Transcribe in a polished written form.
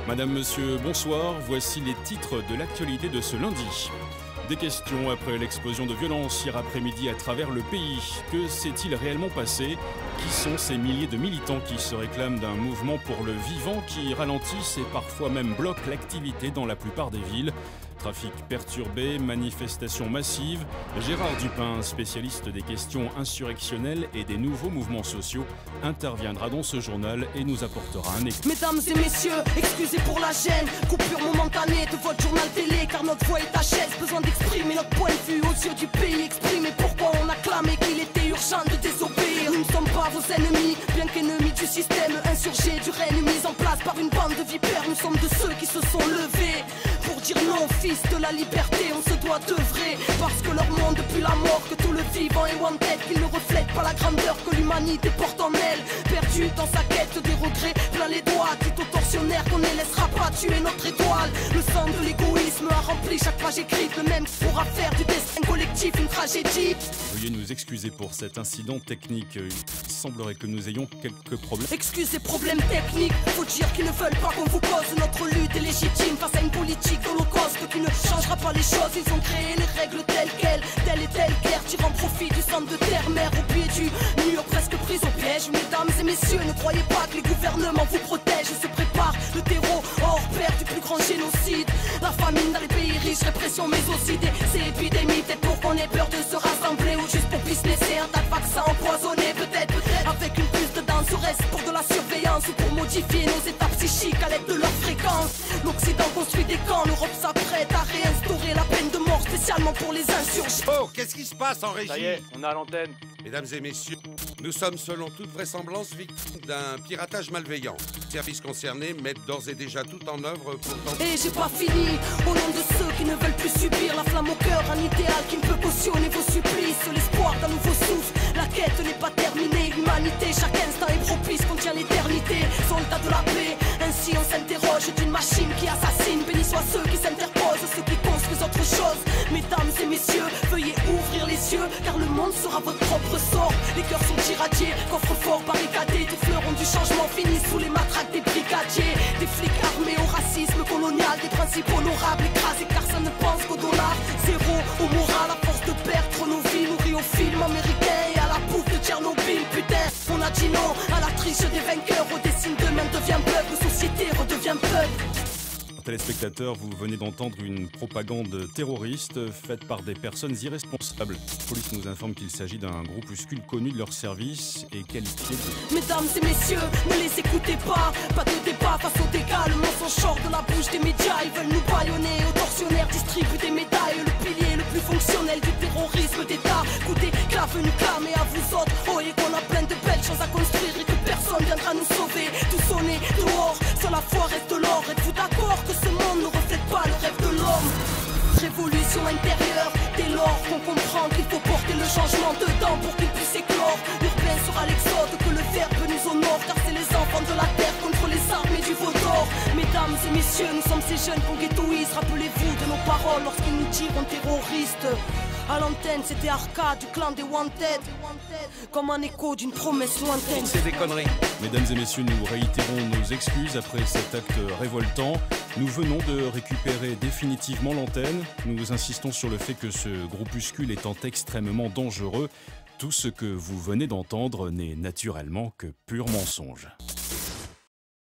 Madame, monsieur, bonsoir. Voici les titres de l'actualité de ce lundi. Des questions après l'explosion de violence hier après-midi à travers le pays. Que s'est-il réellement passé? Qui sont ces milliers de militants qui se réclament d'un mouvement pour le vivant qui ralentissent et parfois même bloquent l'activité dans la plupart des villes? Trafic perturbé, manifestations massives. Gérard Dupin, spécialiste des questions insurrectionnelles et des nouveaux mouvements sociaux, interviendra dans ce journal et nous apportera un écho. Mesdames et messieurs, excusez pour la gêne, coupure momentanée de votre journal télé, car notre voix est à chaise, besoin d'exprimer notre point de vue aux yeux du pays, exprimer pourquoi on a clamé qu'il était urgent de désobéir. Nous ne sommes pas vos ennemis, bien qu'ennemis du système insurgé, du règne mis en place par une bande de vipères. Nous sommes de ceux qui se sont levés pour dire non, fils de la liberté, on se doit d'œuvrer, parce que leur monde depuis la mort, que tout le vivant est wanted, qu'ils ne reflètent pas la grandeur que l'humanité porte en elle. Perdu dans sa quête des regrets, plein les doigts, dit aux tortionnaires qu'on ne laissera pas tuer notre étoile. Le sang de l'égoïsme a rempli chaque page écrite, le même pourra faire du destin collectif une tragédie. Veuillez nous excuser pour cet incident technique. Il semblerait que nous ayons quelques problèmes. Excusez, problèmes techniques, faut dire qu'ils ne veulent pas qu'on vous cause. Notre lutte est légitime face à une politique holocauste qui ne changera pas les choses. Ils ont créé les règles telles quelles, telle et telle guerre, tirant profit du sang de terre-mère au pied du mur, presque prise au piège. Mesdames et messieurs, ne croyez pas que les gouvernements vous protègent. Se prépare le terreau hors pair du plus grand génocide. La famine dans les pays riches, répression mais aussi ces épidémies. Peut-être pour qu'on ait peur de se rassembler ou juste pour businesser un tas de vaccins empoisonnés. Peut-être avec une puce de danse, reste pour de la surveillance ou pour modifier nos états psychiques à l'aide de leur fréquence. L'Occident construit des camps, l'Europe s'apprête à réinstaurer la peine de mort spécialement pour les insurgés. Oh, qu'est-ce qui se passe en régie? Ça y est, on est à l'antenne. Mesdames et messieurs, nous sommes selon toute vraisemblance victimes d'un piratage malveillant. Les services concernés mettent d'ores et déjà tout en œuvre pour tenter... Et j'ai pas fini, au nom de ceux qui ne veulent plus subir la flamme au cœur, un idéal qui ne peut cautionner vos supplices, l'espoir d'un nouveau souffle. La quête n'est pas terminée, l'humanité, chaque instant est propice, contient l'éternité. Soldats de la paix, ainsi on s'interroge d'une machine qui assassine. Bénis soient ceux qui s'interposent, ceux qui construisent autre chose. Mesdames et messieurs, veuillez ouvrir les yeux, car le monde sera votre propre sort. Les cœurs sont irradiés, coffres forts barricadés, tous fleurons du changement finissent sous les matraques des brigadiers. Des flics armés au racisme colonial, des principes honorables écrasés car ça ne pense qu'au dollar. Zéro au moral, à force de perdre nos vies, nourris au film américain et à la bouffe de Tchernobyl. Putain, on a dit non à la triche des vainqueurs, au dessin demain devient peuple, société redevient peuple. Téléspectateurs, vous venez d'entendre une propagande terroriste faite par des personnes irresponsables. La police nous informe qu'il s'agit d'un groupuscule connu de leur service et qualifié de... Mesdames et messieurs, ne les écoutez pas, pas de débat face aux dégâts. Le mensonge sort de la bouche des médias, ils veulent nous bâillonner. Aux tortionnaires distribuent des médailles, le pilier le plus fonctionnel du terrorisme d'État. Coup d'éclat venu clamer à vous autres, oh et qu'on a plein de belles choses à construire et que personne viendra nous sauver. Tout sonner dehors, seule la foi reste l'or. Êtes-vous d'accord que ce monde ne reflète pas le rêve de l'homme? Révolution intérieure, dès lors qu'on comprend qu'il faut porter le changement dedans pour qu'il puisse éclore. L'urbain sera l'exode, que le verbe nous honore, car c'est les enfants de la terre contre les armées du veau d'or. Mesdames et messieurs, nous sommes ces jeunes qu'on ghettoise. Rappelez-vous de nos paroles lorsqu'ils nous diront terroristes. À l'antenne, c'était Arca du clan des Wanted, comme un écho d'une promesse lointaine. C'est des conneries. Mesdames et messieurs, nous réitérons nos excuses après cet acte révoltant. Nous venons de récupérer définitivement l'antenne. Nous insistons sur le fait que ce groupuscule étant extrêmement dangereux, tout ce que vous venez d'entendre n'est naturellement que pur mensonge.